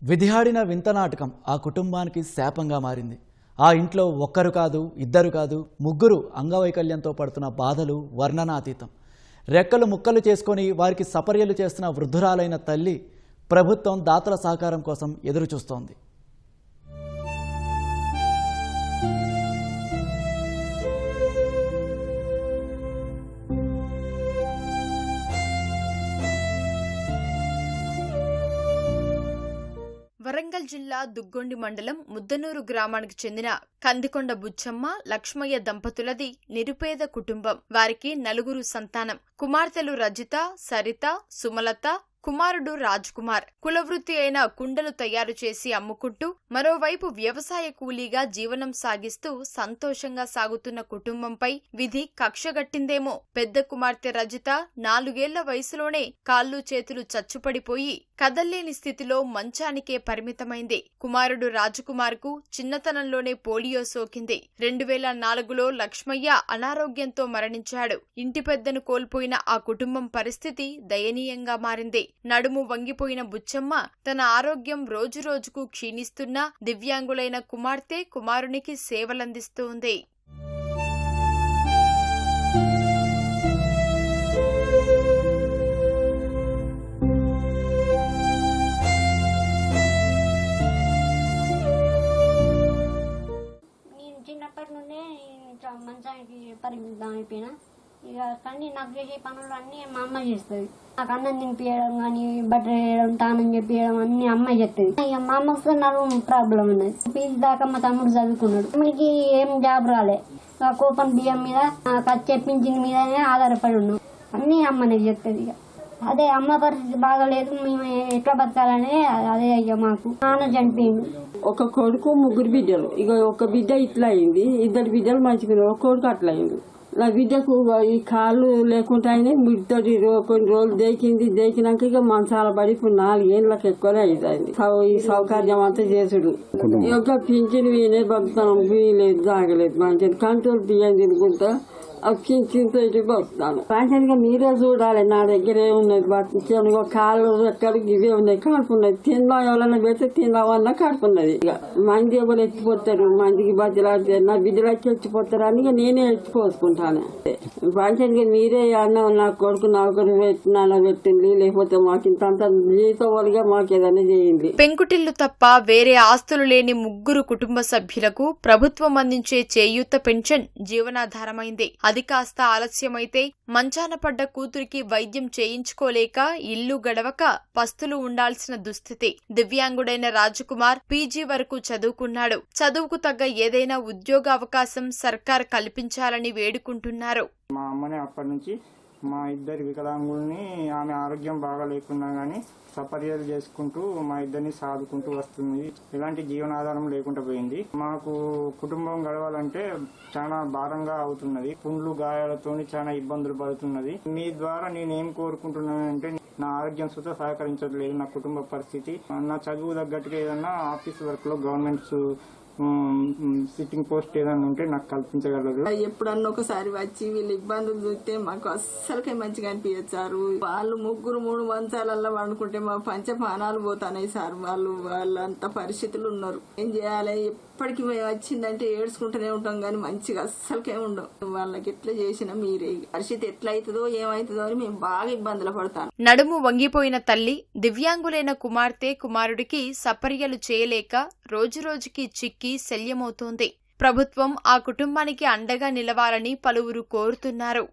విధియాడిన వింత నాటకం ఆ కుటుంబానికి శాపంగా మారింది. ఆ ఇంట్లో ఒక్కరు కాదు, ఇద్దరు కాదు, ముగ్గురు అంగవైకల్యంతో పడుతున్న బాధలు వర్ణనాతీతం. రెక్కలు ముక్కలు చేసుకొని వారికి సపర్యలు చేస్తున్న వృద్ధురాలైన తల్లి ప్రభుత్వం దాతల సహకారం కోసం ఎదురుచూస్తోంది. వరంగల్ జిల్లా దుగ్గొండి మండలం ముద్దనూరు గ్రామానికి చెందిన కందికొండ బుచ్చమ్మ, లక్ష్మయ్య దంపతులది నిరుపేద కుటుంబం. వారికి 4 సంతానం. కుమార్తెలు రజిత, సరిత, సుమలత, కుమారుడు రాజ్ కుమార్. కులవృత్తి అయిన కుండలు తయారు చేసి అమ్ముకుంటూ మరోవైపు వ్యవసాయ కూలీగా జీవనం సాగిస్తూ సంతోషంగా సాగుతున్న కుటుంబంపై విధి కక్షగట్టిందేమో. పెద్ద కుమార్తె రజిత 4 ఏళ్ల వయసులోనే కాళ్ళు చేతులు చచ్చుపడిపోయి కదల్లేని స్థితిలో మంచానికే పరిమితమైంది. కుమారుడు రాజకుమార్ కు చిన్నతనంలోనే పోలియో సోకింది. 2004లో లక్ష్మయ్య అనారోగ్యంతో మరణించాడు. ఇంటి పెద్దను కోల్పోయిన ఆ కుటుంబం పరిస్థితి దయనీయంగా మారింది. నడుము వంగిపోయిన బుచ్చమ్మ తన ఆరోగ్యం రోజురోజుకు క్షీణిస్తున్నా దివ్యాంగులైన కుమార్తె, కుమారునికి సేవలందిస్తోంది. చిన్నప్పటి నుండే మంచానికి పరిమితం అయిపోయినా. ఇక కానీ నాకు చేసే పనులు అన్నీ మా అమ్మ చేస్తుంది. నాకు అన్నం తినిపించడం కానీ, బట్టలు వేయడం, తానం చెప్పియడం అన్ని అమ్మ చేస్తుంది. ఇక మా అమ్మకు నాకు ప్రాబ్లం ఉన్నది. పీజీ దాకా మా తమ్ముడు చదువుకున్నాడు. తమ్ముడికి ఏం జాబ్ రాలే. కూపన్ బియ్యం మీద, చెప్పించిన మీదనే ఆధారపడి ఉన్నాం. అన్ని అమ్మనే చేస్తుంది. ఇక అదే అమ్మ పరిస్థితి బాగాలేదు, మేము ఎట్లా బతకాలనే అదే అయ్యా. మాకు నాన్న చనిపోయింది. ఒక కొడుకు, 3 బిడ్డలు. ఇక ఒక బిడ్డ ఇట్లా అయింది, 2 బిడ్డలు మంచిగా, ఒక కొడుకు అట్లా అయింది. నా బిడ్డకు ఈ కాళ్ళు లేకుండానే బిడ్డతోటి కొన్ని రోజులు దేకినాక ఇక మంచాల పడి ఇప్పుడు 4 ఏళ్ళకి ఎక్కువనే అవుతుంది. ఈ సౌకర్యం అంతా చేసుడు యొక్క పింఛన్ వీనే బతుకుతాం, వీలేదు తాగలేదు, మంచిగా కంట్రోల్ బియ్యం తినుకుంటా పింఛన్తో బతుకుతాను. రాజానిగా మీరే చూడాలి, నా దగ్గర ఏమున్నది బతుకు కాళ్ళు రెక్కలు ఇవే ఉన్నాయి, కడుపున్నది. తిందాం ఎవరైనా పెడితే తిందామన్నా కడుపున్నది. ఇక మంది ఎవరు ఎత్తిపోతారు, మందికి బతిలాడితే నా బిడ్డలకి ఎత్తిపోతారు అని నేనే ఎత్తిపోసుకుంటాను. రాజానిగా మీరే అన్న నా కొడుకు నౌకరు పెట్టినా పెట్టింది, లేకపోతే మాకు ఇంత జీతం వరగా మాకు ఏదైనా చేయండి. పెంకుటిల్లు తప్ప వేరే ఆస్తులు లేని 3 కుటుంబ సభ్యులకు ప్రభుత్వం అందించే చేయూత పెన్షన్ జీవనాధారమైంది. అది కాస్త ఆలస్యమైతే మంచాన పడ్డ కూతురికి వైద్యం చేయించుకోలేక ఇల్లు గడవక పస్తులు ఉండాల్సిన దుస్థితి. దివ్యాంగుడైన రాజకుమార్ పీజీ వరకు చదువుకున్నాడు. చదువుకు తగ్గ ఏదైనా ఉద్యోగ అవకాశం సర్కార్ కల్పించాలని వేడుకుంటున్నారు. మా అమ్మనే అప్పటి నుంచి మా 2 వికలాంగుల్ని ఆమె ఆరోగ్యం బాగా లేకున్నా గానీ సపర్యలు చేసుకుంటూ మా 2ని సాదుకుంటూ వస్తుంది. ఎలాంటి జీవనాధారం లేకుండా పోయింది. మాకు కుటుంబం గడవాలంటే చాలా భారంగా అవుతున్నది. పుండ్లు గాయాలతో చాలా ఇబ్బందులు పడుతున్నది. మీ ద్వారా నేనేం కోరుకుంటున్నానంటే, నా ఆరోగ్యం సుత సహకరించట్లేదు. నా కుటుంబ పరిస్థితి, నా చదువు తగ్గట్టుగా ఏదన్నా ఆఫీస్ వర్క్ లో గవర్నమెంట్ సిట్టింగ్ పోస్ట్ ఏదైనా ఉంటే నాకు కల్పించగలరు. ఎప్పుడన్నా ఒకసారి వచ్చి వీళ్ళు ఇబ్బందులు చూస్తే మాకు అస్సలకే మంచిగా అనిపించదు సార్. వాళ్ళు 3 మంచాలల్లో వండుకుంటే మా పంచపానాలు పోతాయి సార్. వాళ్ళంత పరిస్థితులు ఉన్నారు. ఏం చేయాలి? ఎప్పటికి వచ్చిందంటే ఏడ్చుకుంటూనే ఉంటాం కానీ మంచిగా అస్సలకే ఉండవు. వాళ్ళకి ఎట్లా చేసినా మీరే పరిస్థితి ఎట్లా అవుతుందో ఏమవుతుందో అని మేము బాగా ఇబ్బందులు పడతాం. నడుము వంగిపోయిన తల్లి, దివ్యాంగులైన కుమార్తె, కుమారుడికి సపర్యలు చేయలేక రోజురోజుకి చిక్కి శల్యమవుతోంది. ప్రభుత్వం ఆ కుటుంబానికి అండగా నిలవాలని పలువురు కోరుతున్నారు.